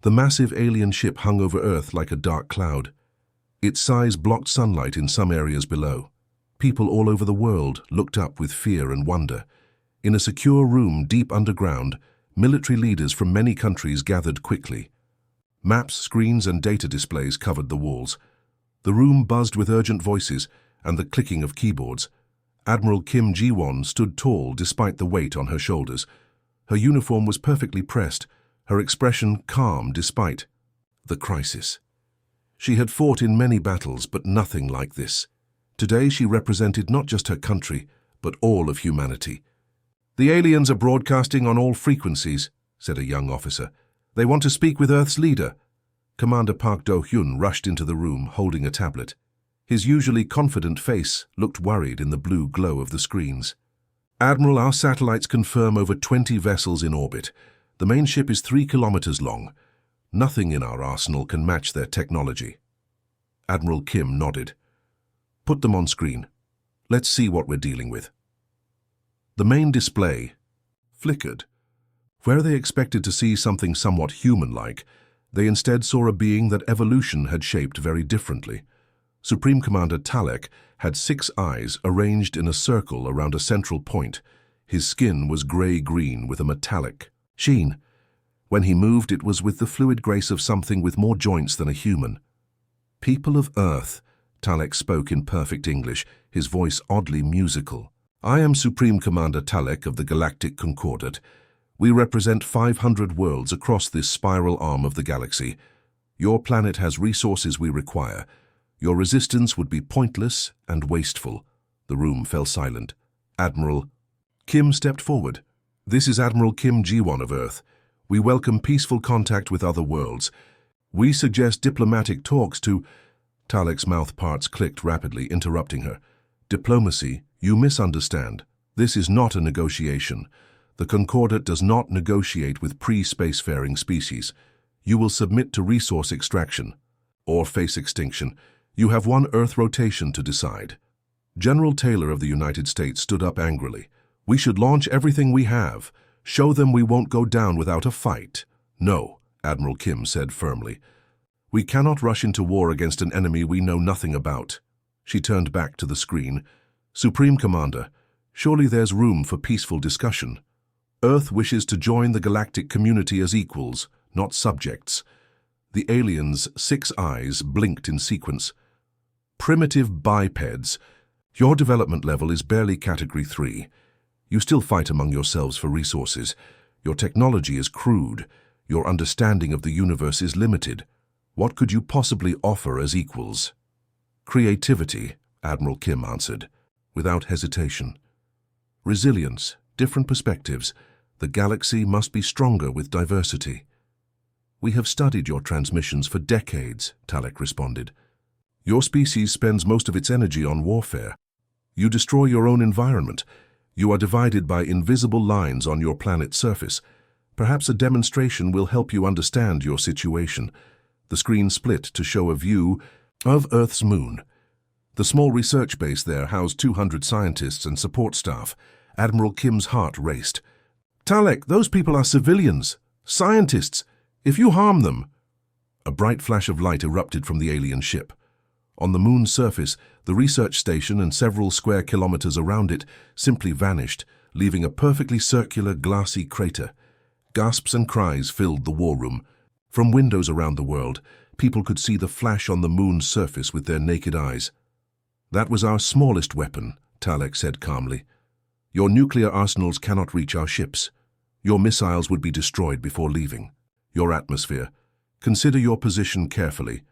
The massive alien ship hung over Earth like a dark cloud. Its size blocked sunlight in some areas below. People all over the world looked up with fear and wonder. In a secure room deep underground, military leaders from many countries gathered quickly. Maps, screens, and data displays covered the walls. The room buzzed with urgent voices and the clicking of keyboards. Admiral Kim Ji-won stood tall despite the weight on her shoulders. Her uniform was perfectly pressed, her expression calm despite the crisis. She had fought in many battles, but nothing like this. Today she represented not just her country, but all of humanity. "The aliens are broadcasting on all frequencies," said a young officer. "They want to speak with Earth's leader." Commander Park Do-hyun rushed into the room holding a tablet. His usually confident face looked worried in the blue glow of the screens. "Admiral, our satellites confirm over 20 vessels in orbit. The main ship is 3 kilometers long. Nothing in our arsenal can match their technology." Admiral Kim nodded. "Put them on screen. Let's see what we're dealing with." The main display flickered. Where they expected to see something somewhat human-like, they instead saw a being that evolution had shaped very differently. Supreme Commander Talek had 6 eyes arranged in a circle around a central point. His skin was gray-green with a metallic sheen. When he moved, it was with the fluid grace of something with more joints than a human. "People of Earth," Talek spoke in perfect English, his voice oddly musical. "I am Supreme Commander Talek of the Galactic Concordat. We represent 500 worlds across this spiral arm of the galaxy. Your planet has resources we require. Your resistance would be pointless and wasteful." The room fell silent. Admiral Kim stepped forward. "This is Admiral Kim Ji-won of Earth. We welcome peaceful contact with other worlds. We suggest diplomatic talks to—" Talek's mouth parts clicked rapidly, interrupting her. "Diplomacy? You misunderstand. This is not a negotiation. The Concordat does not negotiate with pre-spacefaring species. You will submit to resource extraction or face extinction. You have one Earth rotation to decide." General Taylor of the United States stood up angrily. "We should launch everything we have. Show them we won't go down without a fight." "No," Admiral Kim said firmly. "We cannot rush into war against an enemy we know nothing about." She turned back to the screen. "Supreme Commander, surely there's room for peaceful discussion. Earth wishes to join the galactic community as equals, not subjects." The aliens' 6 eyes blinked in sequence. "Primitive bipeds. Your development level is barely Category 3. You still fight among yourselves for resources. Your technology is crude. Your understanding of the universe is limited. What could you possibly offer as equals?" "Creativity," Admiral Kim answered, without hesitation. "Resilience, different perspectives. The galaxy must be stronger with diversity." "We have studied your transmissions for decades," Talek responded. "Your species spends most of its energy on warfare. You destroy your own environment. You are divided by invisible lines on your planet's surface. Perhaps a demonstration will help you understand your situation." The screen split to show a view of Earth's moon. The small research base there housed 200 scientists and support staff. Admiral Kim's heart raced. "Talek, those people are civilians, scientists. If you harm them—" A bright flash of light erupted from the alien ship. On the moon's surface, the research station and several square kilometers around it simply vanished, leaving a perfectly circular, glassy crater. Gasps and cries filled the war room. From windows around the world, people could see the flash on the moon's surface with their naked eyes. "That was our smallest weapon," Talek said calmly. "Your nuclear arsenals cannot reach our ships. Your missiles would be destroyed before leaving. Your atmosphere. Consider your position carefully."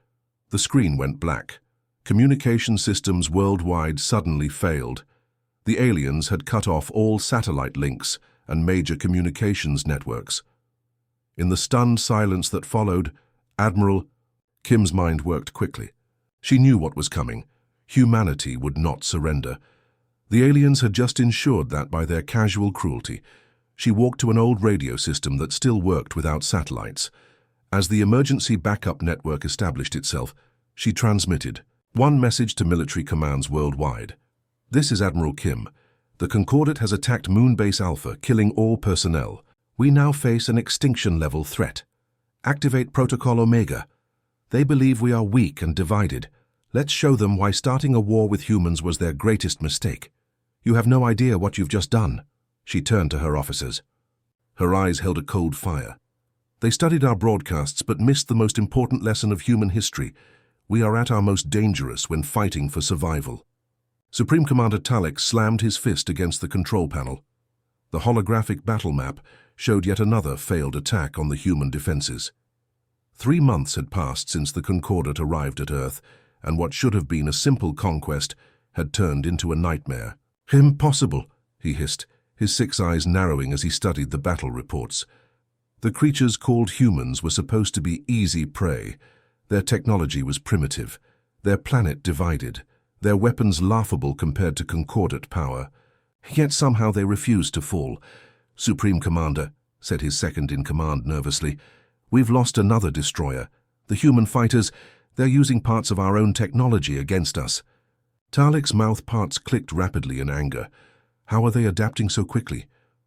The screen went black. Communication systems worldwide suddenly failed. The aliens had cut off all satellite links and major communications networks. In the stunned silence that followed, Admiral Kim's mind worked quickly. She knew what was coming. Humanity would not surrender. The aliens had just ensured that by their casual cruelty. She walked to an old radio system that still worked without satellites. As the emergency backup network established itself, she transmitted one message to military commands worldwide. "This is Admiral Kim. The Concordat has attacked Moon Base Alpha, killing all personnel. We now face an extinction-level threat. Activate Protocol Omega. They believe we are weak and divided. Let's show them why starting a war with humans was their greatest mistake. You have no idea what you've just done." She turned to her officers. Her eyes held a cold fire. "They studied our broadcasts but missed the most important lesson of human history. We are at our most dangerous when fighting for survival." Supreme Commander Talek slammed his fist against the control panel. The holographic battle map showed yet another failed attack on the human defenses. 3 months had passed since the Concordat arrived at Earth, and what should have been a simple conquest had turned into a nightmare. "Impossible," he hissed, his 6 eyes narrowing as he studied the battle reports. The creatures called humans were supposed to be easy prey. Their technology was primitive, their planet divided, their weapons laughable compared to Concordat power. Yet somehow they refused to fall. "Supreme Commander," said his second-in-command nervously, "we've lost another destroyer. The human fighters, they're using parts of our own technology against us." Talek's mouth parts clicked rapidly in anger. How are they adapting so quickly?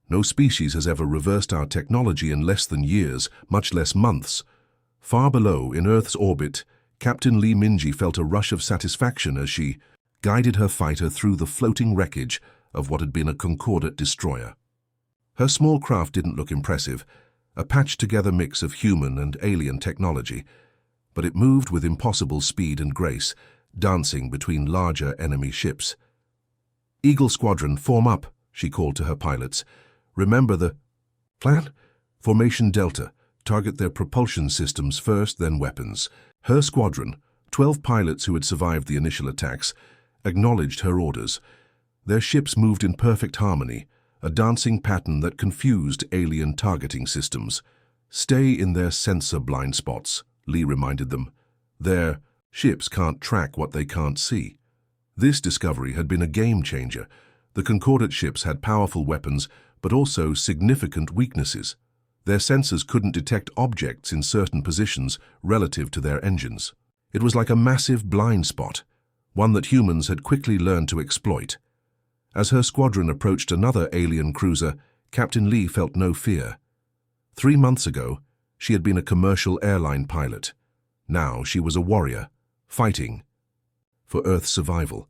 No species has ever reversed our technology in less than years, much less months. Far below, in Earth's orbit, Captain Li Minji felt a rush of satisfaction as she guided her fighter through the floating wreckage of what had been a Concordat destroyer. Her small craft didn't look impressive, a patched-together mix of human and alien technology, but it moved with impossible speed and grace, dancing between larger enemy ships. "Eagle Squadron, form up," she called to her pilots. "Remember the plan? Formation Delta. Target their propulsion systems first, then weapons." Her squadron, 12 pilots who had survived the initial attacks, acknowledged her orders. Their ships moved in perfect harmony, a dancing pattern that confused alien targeting systems. "Stay in their sensor blind spots," Lee reminded them. "Their ships can't track what they can't see." This discovery had been a game-changer. The Concordat ships had powerful weapons, but also significant weaknesses. Their sensors couldn't detect objects in certain positions relative to their engines. It was like a massive blind spot, one that humans had quickly learned to exploit. As her squadron approached another alien cruiser, Captain Lee felt no fear. 3 months ago, she had been a commercial airline pilot. Now she was a warrior, fighting for Earth's survival.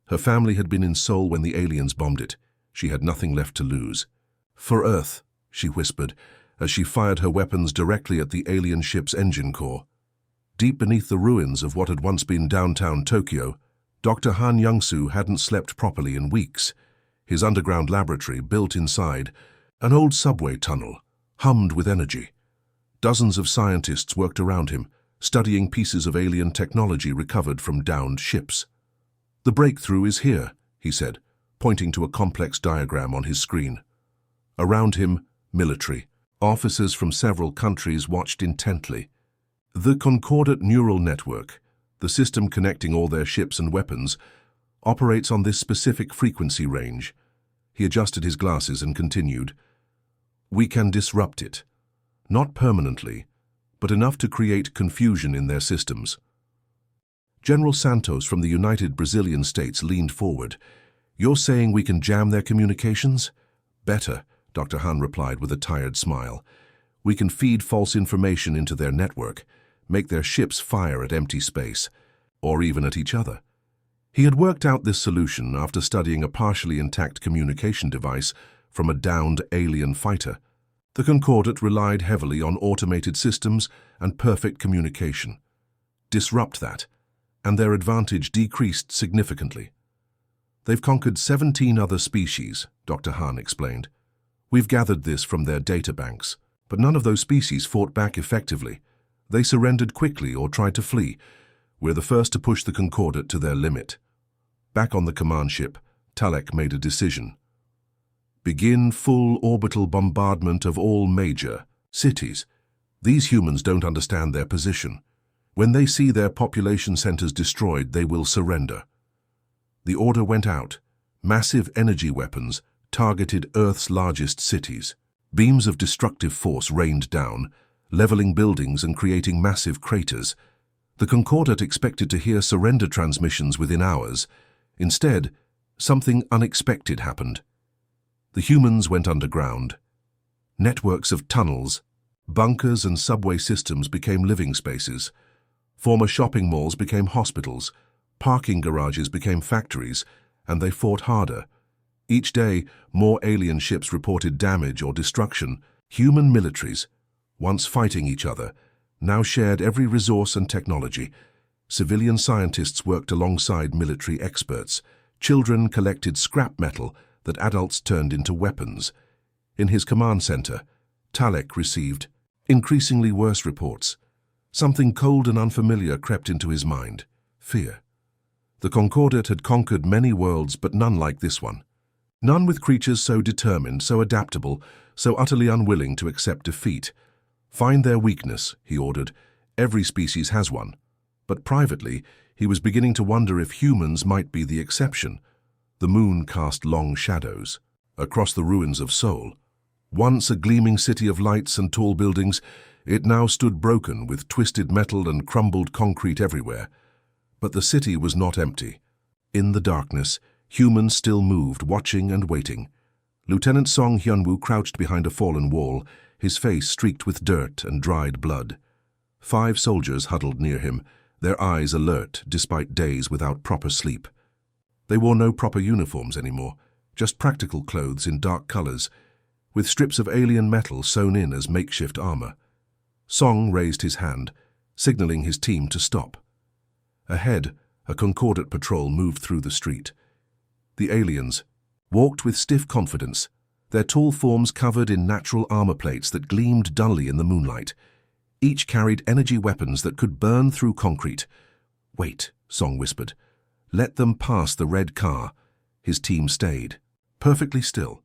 Her family had been in Seoul when the aliens bombed it. She had nothing left to lose. "For Earth," she whispered, as she fired her weapons directly at the alien ship's engine core. Deep beneath the ruins of what had once been downtown Tokyo, Dr. Han Young-soo hadn't slept properly in weeks. His underground laboratory, built inside an old subway tunnel, hummed with energy. Dozens of scientists worked around him, studying pieces of alien technology recovered from downed ships. "The breakthrough is here," he said, pointing to a complex diagram on his screen. Around him, military. Officers from several countries watched intently. The Concordat neural network, the system connecting all their ships and weapons, operates on this specific frequency range. He adjusted his glasses and continued. "We can disrupt it. Not permanently, but enough to create confusion in their systems." General Santos from the United Brazilian States leaned forward. "You're saying we can jam their communications?" "Better," Dr. Han replied with a tired smile. "We can feed false information into their network, make their ships fire at empty space, or even at each other." He had worked out this solution after studying a partially intact communication device from a downed alien fighter. The Concordat relied heavily on automated systems and perfect communication. Disrupt that, and their advantage decreased significantly. "They've conquered 17 other species," Dr. Han explained. "We've gathered this from their data banks, but none of those species fought back effectively. They surrendered quickly or tried to flee. We're the first to push the Concordat to their limit." Back on the command ship, Talek made a decision. "Begin full orbital bombardment of all major cities. These humans don't understand their position. When they see their population centers destroyed, they will surrender." The order went out. Massive energy weapons targeted Earth's largest cities. Beams of destructive force rained down, leveling buildings and creating massive craters. The Concordat expected to hear surrender transmissions within hours. Instead, something unexpected happened. The humans went underground. Networks of tunnels, Bunkers and subway systems became living spaces. Former shopping malls became hospitals. Parking garages became factories, and they fought harder. Each day, more alien ships reported damage or destruction. Human militaries, once fighting each other, now shared every resource and technology. Civilian scientists worked alongside military experts. Children collected scrap metal that adults turned into weapons. In his command center, Talek received increasingly worse reports. Something cold and unfamiliar crept into his mind: fear. The Concordat had conquered many worlds, but none like this one. None with creatures so determined, so adaptable, so utterly unwilling to accept defeat. Find their weakness, he ordered. Every species has one. But privately, he was beginning to wonder if humans might be the exception. The moon cast long shadows across the ruins of Seoul. Once a gleaming city of lights and tall buildings, it now stood broken with twisted metal and crumbled concrete everywhere. But the city was not empty. In the darkness, humans still moved, watching and waiting. Lieutenant Song Hyunwoo crouched behind a fallen wall, his face streaked with dirt and dried blood. 5 soldiers huddled near him, their eyes alert despite days without proper sleep. They wore no proper uniforms anymore, just practical clothes in dark colors, with strips of alien metal sewn in as makeshift armor. Song raised his hand, signaling his team to stop. Ahead, a Concordat patrol moved through the street. The aliens walked with stiff confidence, their tall forms covered in natural armor plates that gleamed dully in the moonlight. Each carried energy weapons that could burn through concrete. "Wait," Song whispered. "Let them pass the red car." His team stayed, perfectly still.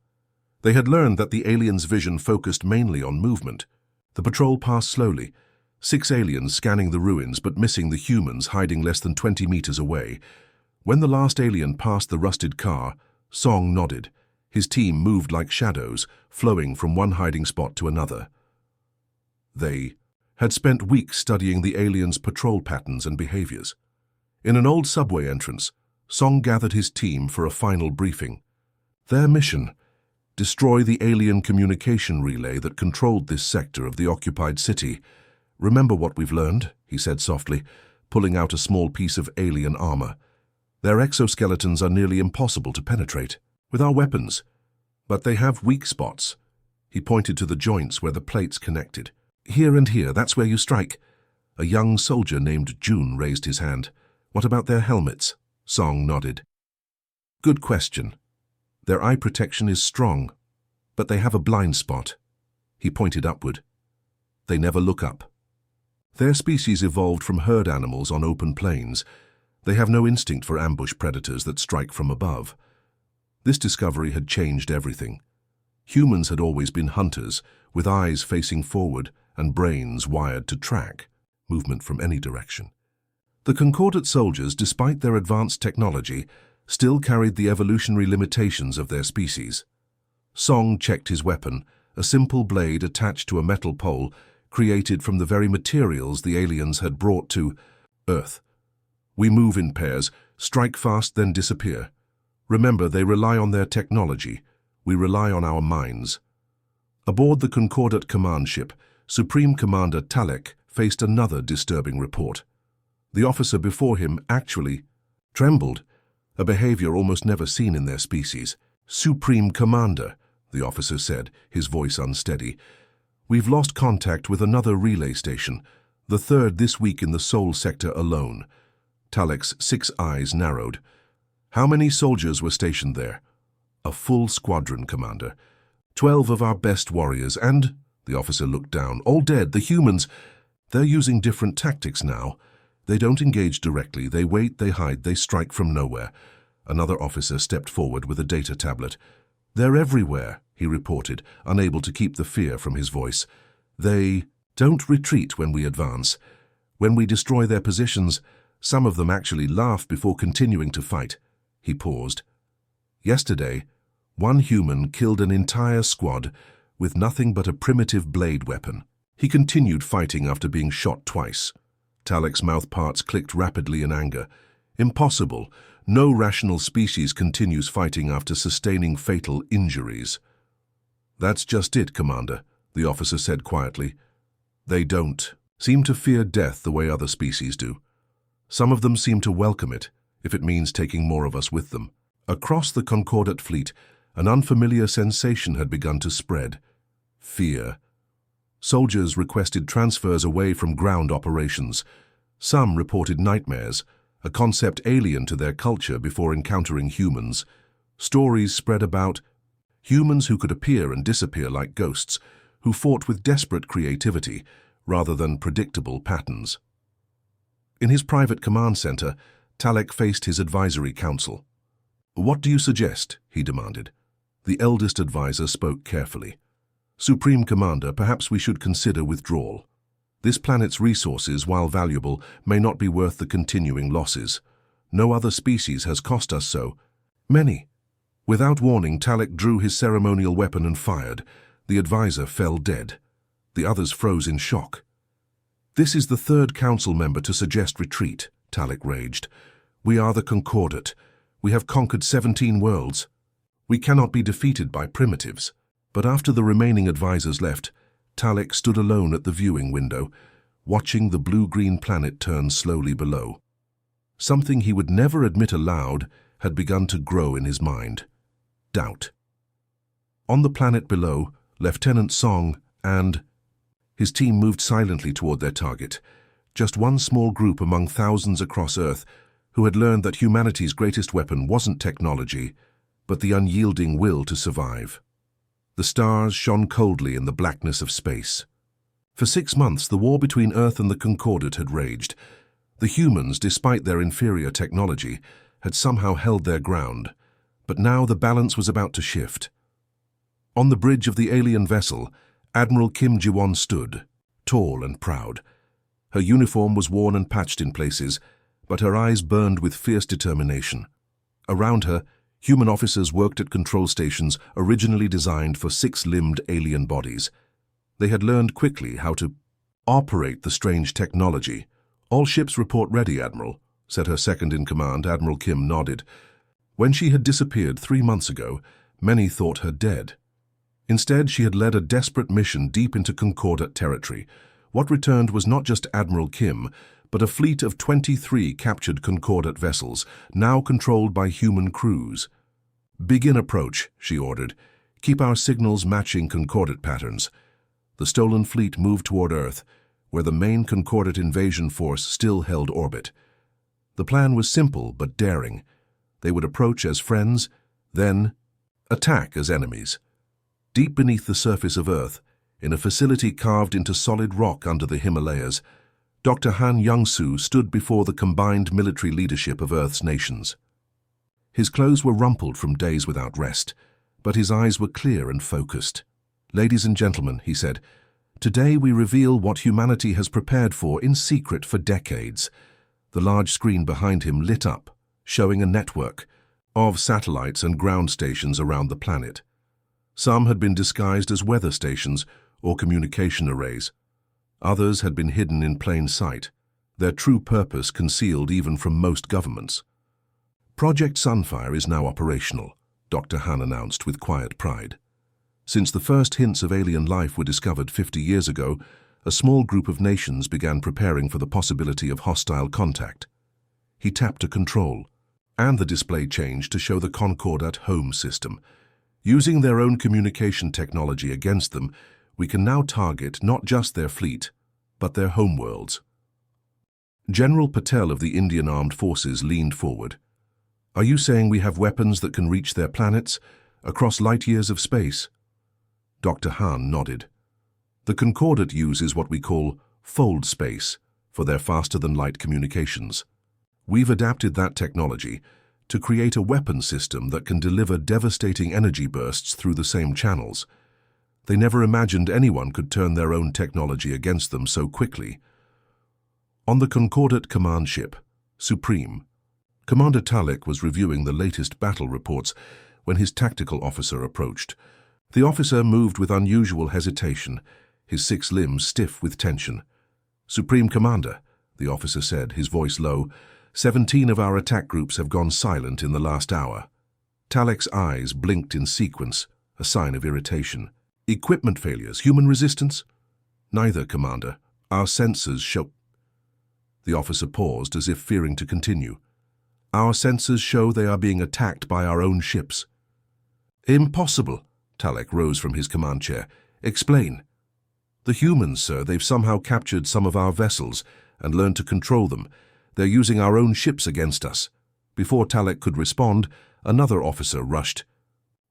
They had learned that the aliens' vision focused mainly on movement. The patrol passed slowly, 6 aliens scanning the ruins but missing the humans hiding less than 20 meters away. When the last alien passed the rusted car, Song nodded. His team moved like shadows, flowing from one hiding spot to another. They had spent weeks studying the aliens' patrol patterns and behaviors. In an old subway entrance, Song gathered his team for a final briefing. Their mission: destroy the alien communication relay that controlled this sector of the occupied city. "Remember what we've learned," he said softly, pulling out a small piece of alien armor. "Their exoskeletons are nearly impossible to penetrate with our weapons, but they have weak spots." He pointed to the joints where the plates connected. "Here and here, that's where you strike." A young soldier named June raised his hand. "What about their helmets?" Song nodded. "Good question. Their eye protection is strong, but they have a blind spot." He pointed upward. "They never look up. Their species evolved from herd animals on open plains. They have no instinct for ambush predators that strike from above." This discovery had changed everything. Humans had always been hunters, with eyes facing forward and brains wired to track movement from any direction. The Concordat soldiers, despite their advanced technology, still carried the evolutionary limitations of their species. Song checked his weapon, a simple blade attached to a metal pole created from the very materials the aliens had brought to Earth. "We move in pairs, strike fast, then disappear. Remember, they rely on their technology. We rely on our minds." Aboard the Concordat command ship, Supreme Commander Talek faced another disturbing report. The officer before him actually trembled, a behavior almost never seen in their species. "Supreme Commander," the officer said, his voice unsteady, "we've lost contact with another relay station, the 3rd this week in the Seoul sector alone." Talek's 6 eyes narrowed. "How many soldiers were stationed there?" "A full squadron, Commander. 12 of our best warriors and," the officer looked down, "all dead. The humans, they're using different tactics now. They don't engage directly. They wait, they hide, they strike from nowhere." Another officer stepped forward with a data tablet. "They're everywhere," he reported, unable to keep the fear from his voice. "They don't retreat when we advance. When we destroy their positions, some of them actually laugh before continuing to fight." He paused. "Yesterday, one human killed an entire squad with nothing but a primitive blade weapon. He continued fighting after being shot twice." Talek's mouth parts clicked rapidly in anger. "Impossible. No rational species continues fighting after sustaining fatal injuries." "That's just it, Commander," the officer said quietly. They don't seem to fear death the way other species do. Some of them seem to welcome it, if it means taking more of us with them. Across the Concordat fleet, an unfamiliar sensation had begun to spread. Fear. Soldiers requested transfers away from ground operations. Some reported nightmares, a concept alien to their culture before encountering humans. Stories spread about humans who could appear and disappear like ghosts, who fought with desperate creativity rather than predictable patterns. In his private command center, Talek faced his advisory council. "What do you suggest?" he demanded. The eldest advisor spoke carefully. "Supreme Commander, perhaps we should consider withdrawal. This planet's resources, while valuable, may not be worth the continuing losses. No other species has cost us so many." Without warning, Talek drew his ceremonial weapon and fired. The advisor fell dead. The others froze in shock. "This is the third council member to suggest retreat," Talek raged. "We are the Concordat. We have conquered 17 worlds. We cannot be defeated by primitives." But after the remaining advisors left, Talek stood alone at the viewing window, watching the blue-green planet turn slowly below. Something he would never admit aloud had begun to grow in his mind. Doubt. On the planet below, Lieutenant Song and his team moved silently toward their target, just one small group among thousands across Earth who had learned that humanity's greatest weapon wasn't technology, but the unyielding will to survive. The stars shone coldly in the blackness of space. For 6 months, the war between Earth and the Concordat had raged. The humans, despite their inferior technology, had somehow held their ground, but now the balance was about to shift. On the bridge of the alien vessel, Admiral Kim Ji-won stood, tall and proud. Her uniform was worn and patched in places, but her eyes burned with fierce determination. Around her, human officers worked at control stations originally designed for 6-limbed alien bodies. They had learned quickly how to operate the strange technology. "All ships report ready, Admiral," said her second-in-command. Admiral Kim nodded. When she had disappeared 3 months ago, many thought her dead. Instead, she had led a desperate mission deep into Concordat territory. What returned was not just Admiral Kim, but a fleet of 23 captured Concordat vessels, now controlled by human crews. "Begin approach," she ordered. "Keep our signals matching Concordat patterns." The stolen fleet moved toward Earth, where the main Concordat invasion force still held orbit. The plan was simple but daring. They would approach as friends, then attack as enemies. Deep beneath the surface of Earth, in a facility carved into solid rock under the Himalayas, Dr. Han Young-soo stood before the combined military leadership of Earth's nations. His clothes were rumpled from days without rest, but his eyes were clear and focused. "Ladies and gentlemen," he said, "today we reveal what humanity has prepared for in secret for decades." The large screen behind him lit up, showing a network of satellites and ground stations around the planet. Some had been disguised as weather stations or communication arrays. Others had been hidden in plain sight, their true purpose concealed even from most governments. "Project Sunfire is now operational," Dr. Han announced with quiet pride. Since the first hints of alien life were discovered 50 years ago, a small group of nations began preparing for the possibility of hostile contact. He tapped a control, and the display changed to show the Concordat home system. "Using their own communication technology against them, we can now target not just their fleet, but their homeworlds." General Patel of the Indian Armed Forces leaned forward. "Are you saying we have weapons that can reach their planets, across light years of space?" Dr. Han nodded. "The Concordat uses what we call fold space for their faster-than-light communications. We've adapted that technology to create a weapon system that can deliver devastating energy bursts through the same channels. They never imagined anyone could turn their own technology against them so quickly." On the Concordat command ship, Supreme, Commander Talek was reviewing the latest battle reports when his tactical officer approached. The officer moved with unusual hesitation, his 6 limbs stiff with tension. "Supreme Commander," the officer said, his voice low, 17 of our attack groups have gone silent in the last hour." Talek's eyes blinked in sequence, a sign of irritation. "Equipment failures, human resistance?" Neither, Commander. Our sensors show... The officer paused as if fearing to continue. Our sensors show they are being attacked by our own ships. Impossible. Talek rose from his command chair. Explain. The humans, sir, they've somehow captured some of our vessels and learned to control them. They're using our own ships against us. Before Talek could respond, another officer rushed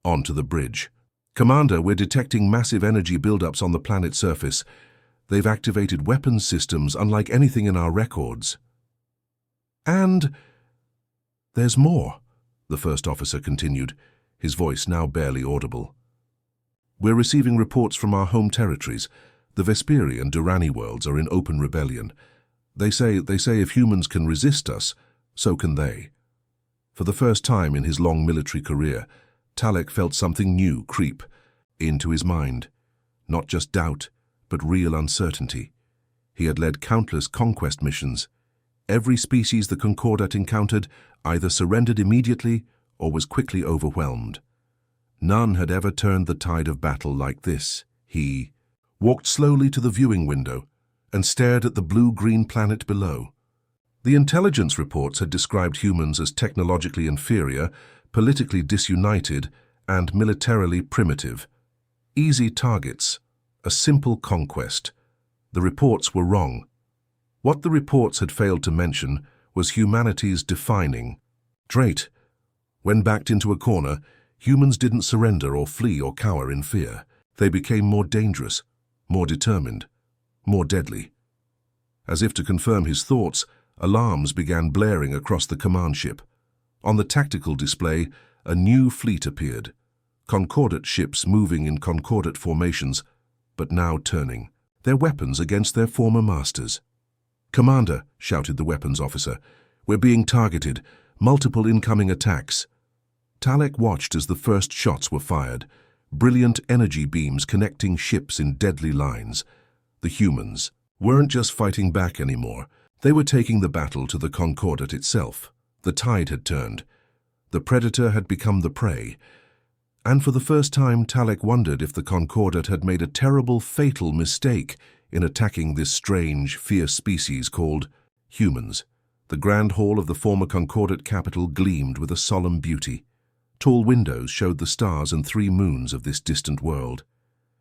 onto the bridge. Commander, we're detecting massive energy buildups on the planet's surface. They've activated weapons systems unlike anything in our records. And there's more, the first officer continued, his voice now barely audible. We're receiving reports from our home territories. The Vesperi and Durrani worlds are in open rebellion. They say if humans can resist us, so can they. For the first time in his long military career, Talek felt something new creep into his mind. Not just doubt, but real uncertainty. He had led countless conquest missions. Every species the Concordat encountered either surrendered immediately or was quickly overwhelmed. None had ever turned the tide of battle like this. He walked slowly to the viewing window and stared at the blue-green planet below. The intelligence reports had described humans as technologically inferior, politically disunited, and militarily primitive. Easy targets, a simple conquest. The reports were wrong. What the reports had failed to mention was humanity's defining trait. When backed into a corner, humans didn't surrender or flee or cower in fear. They became more dangerous, more determined, more deadly. As if to confirm his thoughts, alarms began blaring across the command ship. On the tactical display, a new fleet appeared. Concordat ships moving in Concordat formations, but now turning their weapons against their former masters. Commander, shouted the weapons officer, we're being targeted. Multiple incoming attacks. Talek watched as the first shots were fired. Brilliant energy beams connecting ships in deadly lines. The humans weren't just fighting back anymore. They were taking the battle to the Concordat itself. The tide had turned. The predator had become the prey. And for the first time, Talek wondered if the Concordat had made a terrible, fatal mistake in attacking this strange, fierce species called humans. The grand hall of the former Concordat capital gleamed with a solemn beauty. Tall windows showed the stars and 3 moons of this distant world.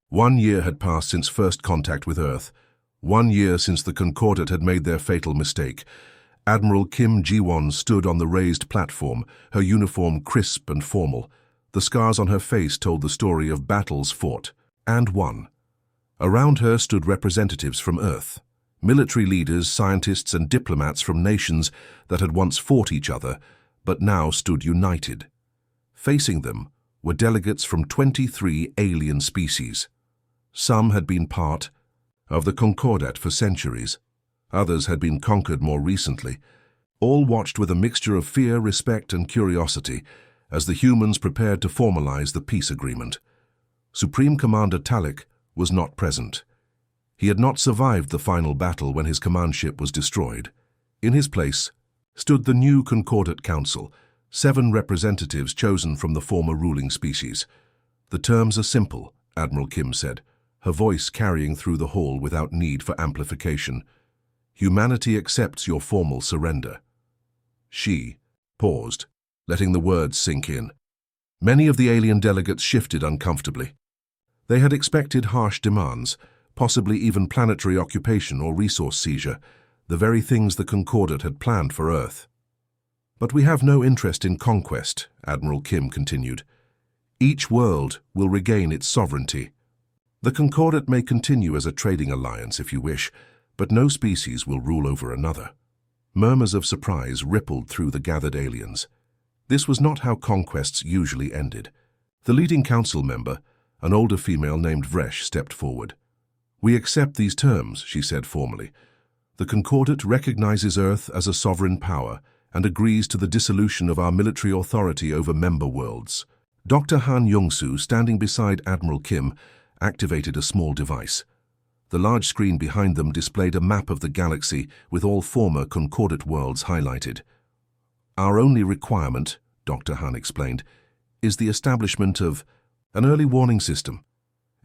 1 year had passed since first contact with Earth. 1 year since the Concordat had made their fatal mistake. Admiral Kim Ji-won stood on the raised platform, her uniform crisp and formal. The scars on her face told the story of battles fought and won. Around her stood representatives from Earth, military leaders, scientists, and diplomats from nations that had once fought each other, but now stood united. Facing them were delegates from 23 alien species. Some had been part of the Concordat for centuries. Others had been conquered more recently. All watched with a mixture of fear, respect, and curiosity as the humans prepared to formalize the peace agreement. Supreme Commander Talek was not present. He had not survived the final battle when his command ship was destroyed. In his place stood the new Concordat Council, 7 representatives chosen from the former ruling species. The terms are simple, Admiral Kim said, her voice carrying through the hall without need for amplification. Humanity accepts your formal surrender. She paused, letting the words sink in. Many of the alien delegates shifted uncomfortably. They had expected harsh demands, possibly even planetary occupation or resource seizure, the very things the Concordat had planned for Earth. But we have no interest in conquest, Admiral Kim continued. Each world will regain its sovereignty. The Concordat may continue as a trading alliance if you wish, but no species will rule over another. Murmurs of surprise rippled through the gathered aliens. This was not how conquests usually ended. The leading council member, an older female named Vresh, stepped forward. We accept these terms, she said formally. The Concordat recognizes Earth as a sovereign power and agrees to the dissolution of our military authority over member worlds. Dr. Han Yongsu, standing beside Admiral Kim, activated a small device. The large screen behind them displayed a map of the galaxy with all former Concordat worlds highlighted. Our only requirement, Dr. Han explained, is the establishment of an early warning system.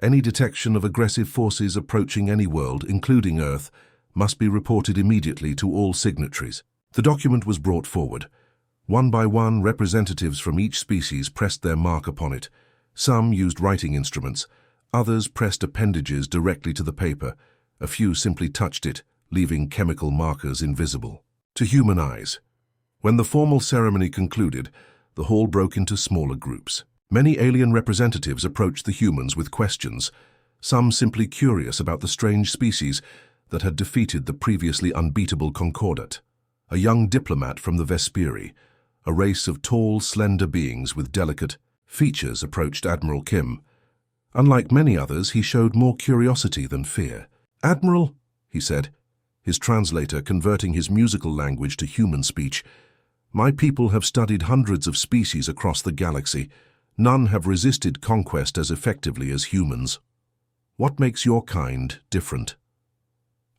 Any detection of aggressive forces approaching any world, including Earth, must be reported immediately to all signatories. The document was brought forward. One by one, representatives from each species pressed their mark upon it. Some used writing instruments, others pressed appendages directly to the paper. A few simply touched it, leaving chemical markers invisible to human eyes. When the formal ceremony concluded, the hall broke into smaller groups. Many alien representatives approached the humans with questions, some simply curious about the strange species that had defeated the previously unbeatable Concordat. A young diplomat from the Vesperi, a race of tall, slender beings with delicate features, approached Admiral Kim. Unlike many others, he showed more curiosity than fear. "Admiral," he said, his translator converting his musical language to human speech, "my people have studied hundreds of species across the galaxy. None have resisted conquest as effectively as humans. What makes your kind different?"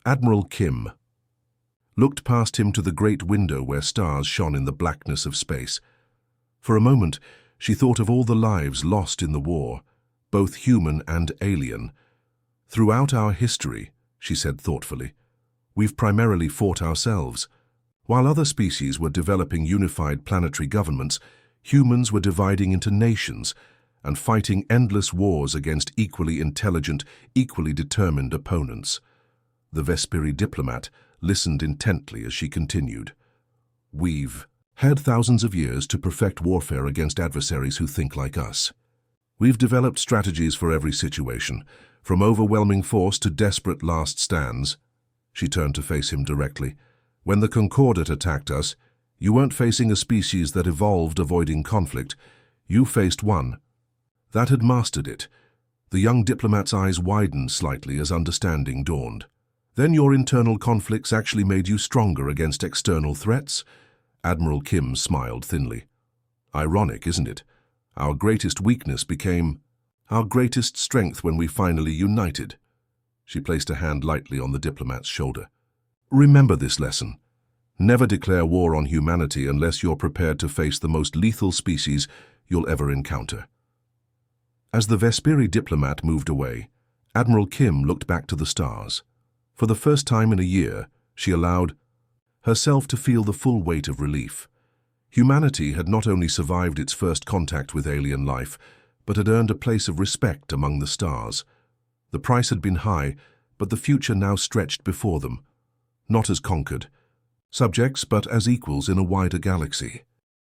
Admiral Kim looked past him to the great window where stars shone in the blackness of space. For a moment, she thought of all the lives lost in the war, both human and alien. "Throughout our history," she said thoughtfully, "we've primarily fought ourselves. While other species were developing unified planetary governments, humans were dividing into nations and fighting endless wars against equally intelligent, equally determined opponents." The Vesperi diplomat listened intently as she continued. "We've had thousands of years to perfect warfare against adversaries who think like us. We've developed strategies for every situation, from overwhelming force to desperate last stands." She turned to face him directly. "When the Concordat attacked us, you weren't facing a species that evolved avoiding conflict. You faced one that had mastered it." The young diplomat's eyes widened slightly as understanding dawned. "Then your internal conflicts actually made you stronger against external threats?" Admiral Kim smiled thinly. "Ironic, isn't it? Our greatest weakness became our greatest strength when we finally united." She placed a hand lightly on the diplomat's shoulder. "Remember this lesson. Never declare war on humanity unless you're prepared to face the most lethal species you'll ever encounter." As the Vesperi diplomat moved away, Admiral Kim looked back to the stars. For the first time in a year, she allowed herself to feel the full weight of relief. Humanity had not only survived its first contact with alien life, but had earned a place of respect among the stars. The price had been high, but the future now stretched before them, not as conquered subjects, but as equals in a wider galaxy.